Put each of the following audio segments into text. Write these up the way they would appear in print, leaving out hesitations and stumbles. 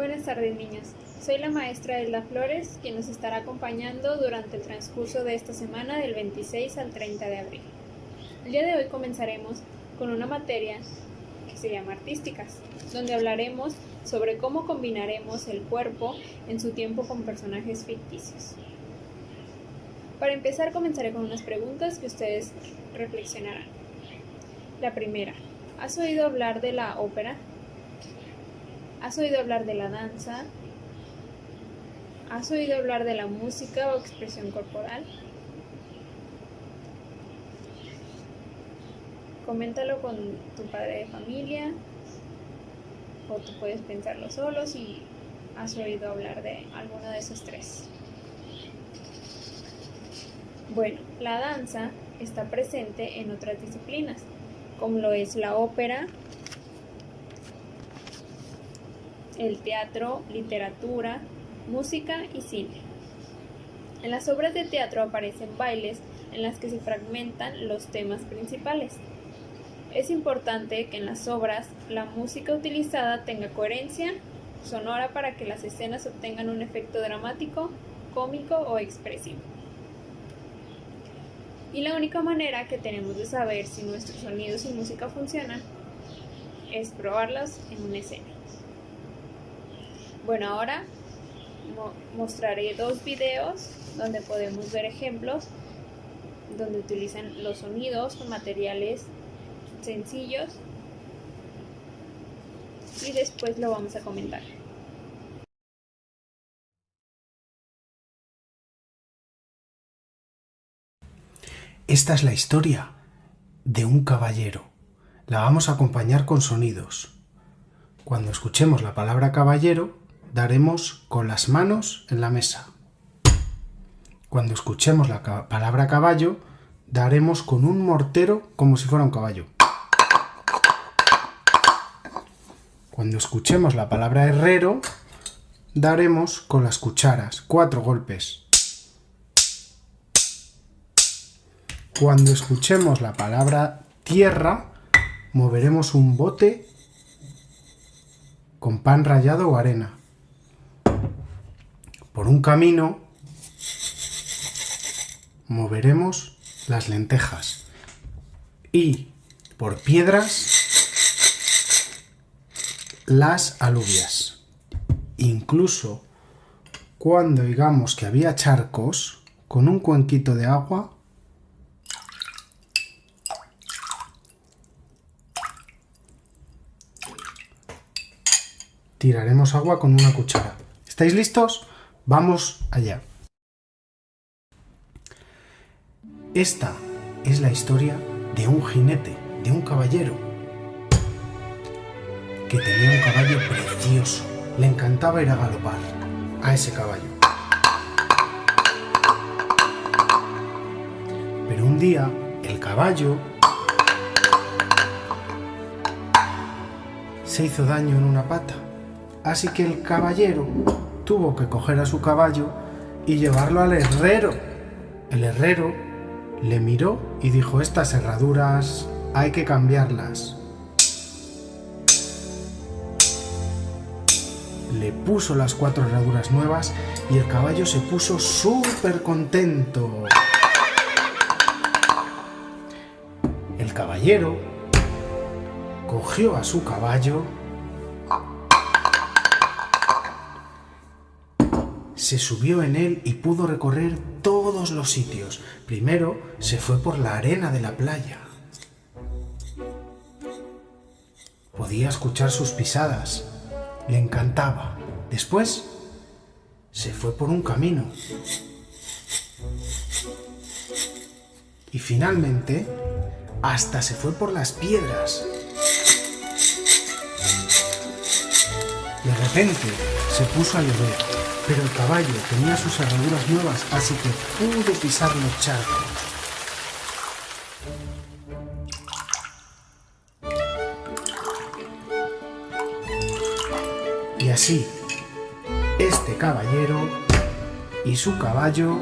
Buenas tardes, niños. Soy la maestra Elda Flores, quien nos estará acompañando durante el transcurso de esta semana del 26 al 30 de abril. El día de hoy comenzaremos con una materia que se llama Artísticas, donde hablaremos sobre cómo combinaremos el cuerpo en su tiempo con personajes ficticios. Para empezar, comenzaré con unas preguntas que ustedes reflexionarán. La primera, ¿has oído hablar de la ópera? ¿Has oído hablar de la danza? ¿Has oído hablar de la música o expresión corporal? Coméntalo con tu padre de familia o tú puedes pensarlo solo si has oído hablar de alguno de esos tres. Bueno, la danza está presente en otras disciplinas, como lo es la ópera, el teatro, literatura, música y cine. En las obras de teatro aparecen bailes en las que se fragmentan los temas principales. Es importante que en las obras la música utilizada tenga coherencia sonora para que las escenas obtengan un efecto dramático, cómico o expresivo. Y la única manera que tenemos de saber si nuestros sonidos y música funcionan es probarlos en una escena. Bueno, ahora mostraré dos videos donde podemos ver ejemplos donde utilizan los sonidos con materiales sencillos y después lo vamos a comentar. Esta es la historia de un caballero. La vamos a acompañar con sonidos. Cuando escuchemos la palabra caballero, daremos con las manos en la mesa. Cuando escuchemos la palabra caballo, daremos con un mortero como si fuera un caballo. Cuando escuchemos la palabra herrero, daremos con las cucharas, 4 golpes. Cuando escuchemos la palabra tierra, moveremos un bote con pan rallado o arena. Por un camino moveremos las lentejas y por piedras las alubias. Incluso cuando digamos que había charcos, con un cuenquito de agua tiraremos agua con una cuchara. ¿Estáis listos? Vamos allá. Esta es la historia de un jinete, de un caballero, que tenía un caballo precioso. Le encantaba ir a galopar a ese caballo. Pero un día el caballo se hizo daño en una pata. Así que el caballero tuvo que coger a su caballo y llevarlo al herrero. El herrero le miró y dijo: estas herraduras hay que cambiarlas. Le puso las 4 herraduras nuevas y el caballo se puso súper contento. El caballero cogió a su caballo, se subió en él y pudo recorrer todos los sitios. Primero se fue por la arena de la playa. Podía escuchar sus pisadas. Le encantaba. Después se fue por un camino. Y finalmente hasta se fue por las piedras. De repente se puso a llover. Pero el caballo tenía sus herraduras nuevas, así que pudo pisar los charcos. Y así, este caballero y su caballo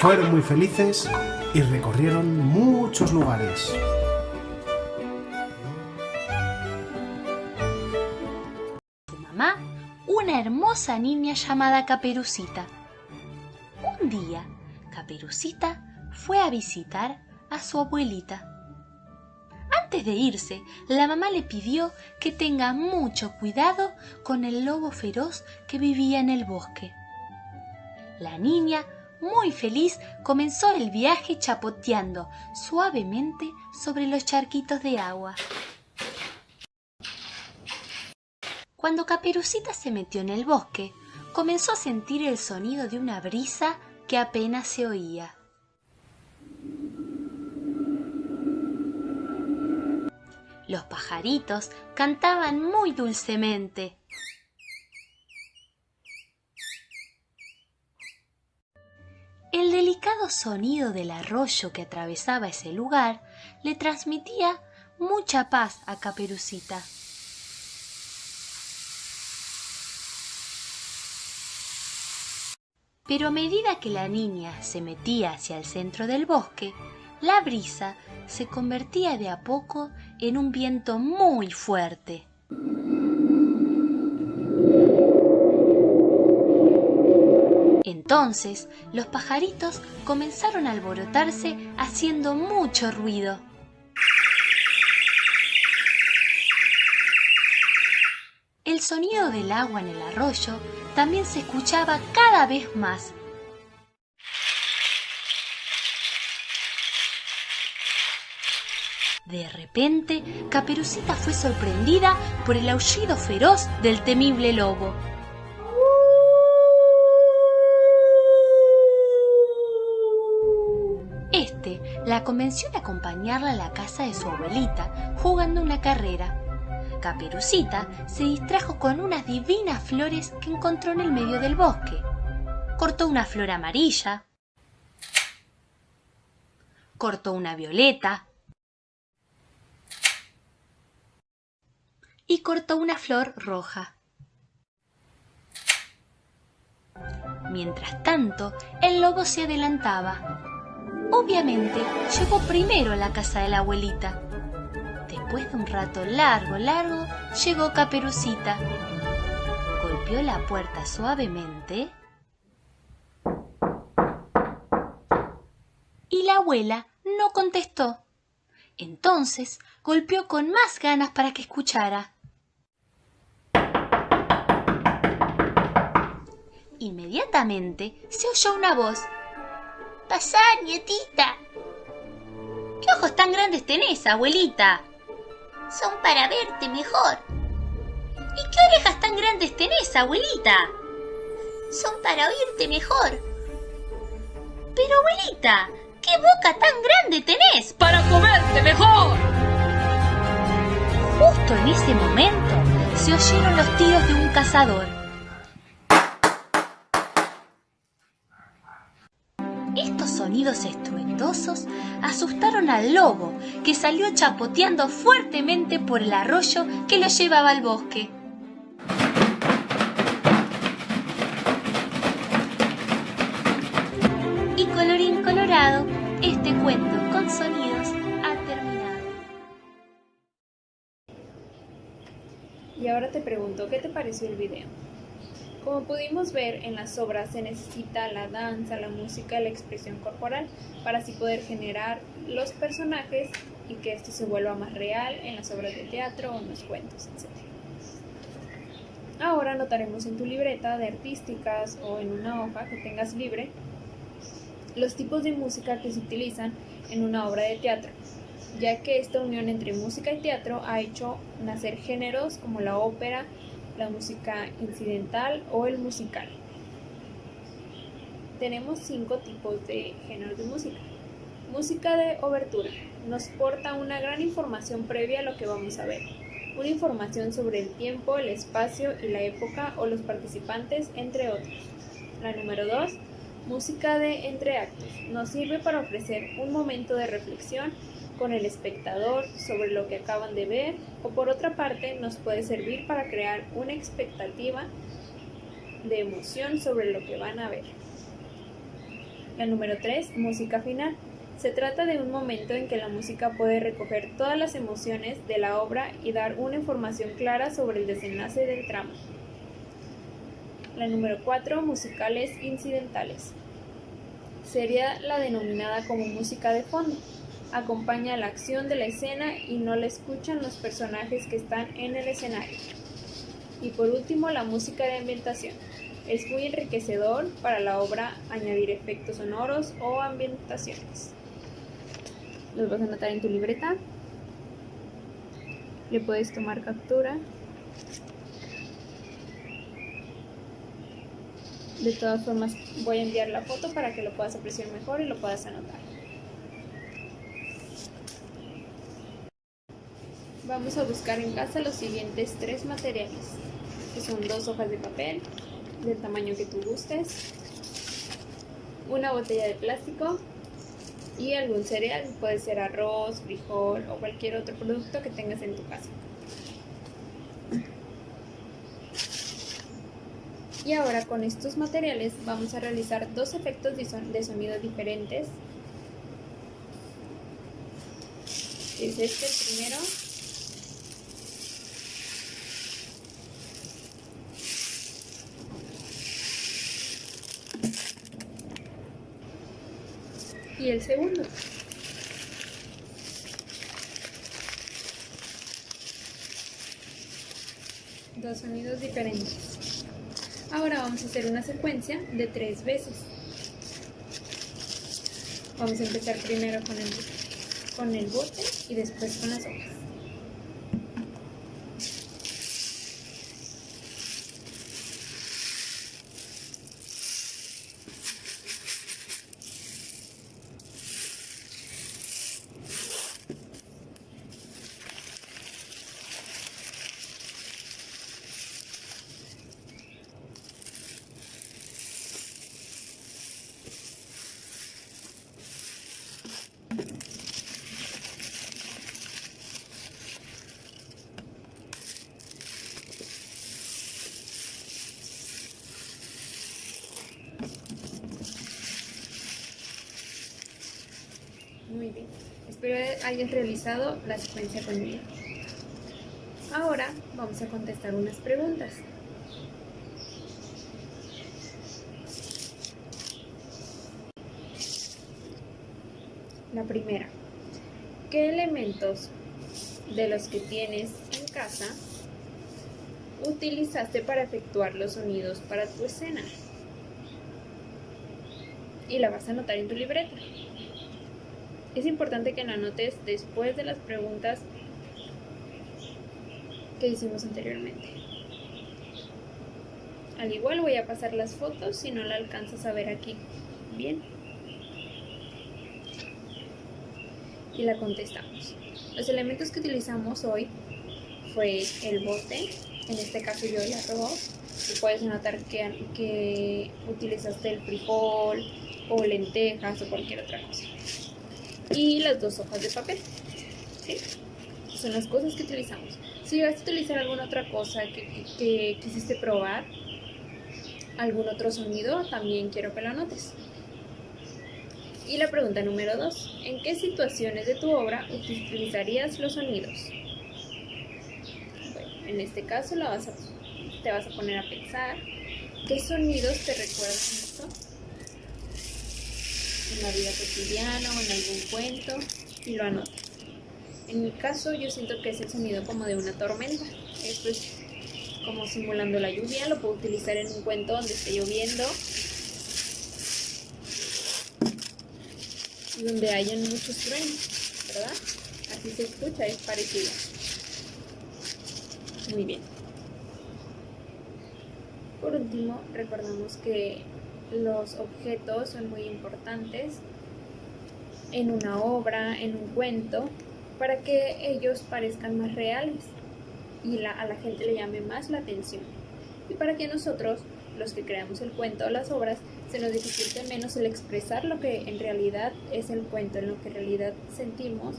fueron muy felices y recorrieron muchos lugares. mamá una hermosa niña llamada Caperucita. Un día, Caperucita fue a visitar a su abuelita. Antes de irse, la mamá le pidió que tenga mucho cuidado con el lobo feroz que vivía en el bosque. La niña, muy feliz, comenzó el viaje chapoteando suavemente sobre los charquitos de agua. Cuando Caperucita se metió en el bosque, comenzó a sentir el sonido de una brisa que apenas se oía. Los pajaritos cantaban muy dulcemente. El delicado sonido del arroyo que atravesaba ese lugar le transmitía mucha paz a Caperucita. Pero a medida que la niña se metía hacia el centro del bosque, la brisa se convertía de a poco en un viento muy fuerte. Entonces, los pajaritos comenzaron a alborotarse haciendo mucho ruido. El sonido del agua en el arroyo también se escuchaba cada vez más. De repente, Caperucita fue sorprendida por el aullido feroz del temible lobo. Este la convenció de acompañarla a la casa de su abuelita jugando una carrera. Caperucita se distrajo con unas divinas flores que encontró en el medio del bosque. Cortó una flor amarilla, cortó una violeta y cortó una flor roja. Mientras tanto, el lobo se adelantaba. Obviamente, llegó primero a la casa de la abuelita. Después de un rato largo, llegó Caperucita. Golpeó la puerta suavemente y la abuela no contestó. Entonces golpeó con más ganas para que escuchara. Inmediatamente se oyó una voz. «¡Pasá, nietita!». «¿Qué ojos tan grandes tenés, abuelita?». «Son para verte mejor». «¿Y qué orejas tan grandes tenés, abuelita?». «Son para oírte mejor». «Pero, abuelita, ¿qué boca tan grande tenés para comerte mejor?». Justo en ese momento se oyeron los tiros de un cazador. Estos sonidos estruendosos asustaron al lobo, que salió chapoteando fuertemente por el arroyo que lo llevaba al bosque. Y colorín colorado, este cuento con sonidos ha terminado. Y ahora te pregunto, ¿qué te pareció el video? Como pudimos ver, en las obras se necesita la danza, la música y la expresión corporal para así poder generar los personajes y que esto se vuelva más real en las obras de teatro o en los cuentos, etc. Ahora anotaremos en tu libreta de artísticas o en una hoja que tengas libre los tipos de música que se utilizan en una obra de teatro, ya que esta unión entre música y teatro ha hecho nacer géneros como la ópera, la música incidental o el musical. Tenemos 5 tipos de géneros de música. Música de obertura. Nos porta una gran información previa a lo que vamos a ver. Una información sobre el tiempo, el espacio y la época o los participantes, entre otros. La número 2. Música de entreactos. Nos sirve para ofrecer un momento de reflexión con el espectador sobre lo que acaban de ver, o por otra parte nos puede servir para crear una expectativa de emoción sobre lo que van a ver. La número 3, música final. Se trata de un momento en que la música puede recoger todas las emociones de la obra y dar una información clara sobre el desenlace del trama. La número 4, musicales incidentales. Sería la denominada como música de fondo. Acompaña la acción de la escena y no la escuchan los personajes que están en el escenario. Y por último, la música de ambientación. Es muy enriquecedor para la obra añadir efectos sonoros o ambientaciones. Los vas a anotar en tu libreta. Le puedes tomar captura. De todas formas, voy a enviar la foto para que lo puedas apreciar mejor y lo puedas anotar. Vamos a buscar en casa los siguientes 3 materiales, que son 2 hojas de papel, del tamaño que tú gustes, una botella de plástico y algún cereal, puede ser arroz, frijol o cualquier otro producto que tengas en tu casa. Y ahora con estos materiales vamos a realizar 2 efectos de sonido diferentes. Es este el primero. Y el segundo. Dos sonidos diferentes. Ahora vamos a hacer una secuencia de 3 veces. Vamos a empezar primero con el bote y después con las hojas. Muy bien, espero hayas realizado la secuencia conmigo. Ahora vamos a contestar unas preguntas. La primera, ¿qué elementos de los que tienes en casa utilizaste para efectuar los sonidos para tu escena? Y la vas a anotar en tu libreta. Es importante que la anotes después de las preguntas que hicimos anteriormente. Al igual voy a pasar las fotos si no la alcanzas a ver aquí. Bien. Y la contestamos. Los elementos que utilizamos hoy fue el bote, en este caso yo el arroz. Tú puedes anotar que utilizaste el frijol o lentejas o cualquier otra cosa. Y las 2 hojas de papel. ¿Sí? Son las cosas que utilizamos. Si vas a utilizar alguna otra cosa que quisiste probar, algún otro sonido, también quiero que lo anotes. Y la pregunta número 2. ¿En qué situaciones de tu obra utilizarías los sonidos? Bueno, en este caso te vas a poner a pensar qué sonidos te recuerdan esto en la vida cotidiana o en algún cuento y lo anotas. En mi caso yo siento que es el sonido como de una tormenta. Esto es como simulando la lluvia, lo puedo utilizar en un cuento donde esté lloviendo y donde hayan muchos truenos, ¿verdad? Así se escucha, es parecido. Muy bien. Por último, recordamos que los objetos son muy importantes en una obra, en un cuento, para que ellos parezcan más reales y a la gente le llame más la atención. Y para que nosotros, los que creamos el cuento o las obras, se nos dificulte menos el expresar lo que en realidad es el cuento, en lo que en realidad sentimos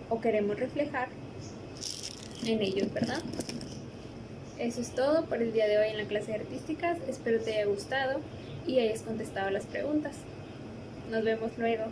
o queremos reflejar en ellos, ¿verdad? Eso es todo por el día de hoy en la clase de artísticas. Espero te haya gustado y hayas contestado las preguntas. Nos vemos luego.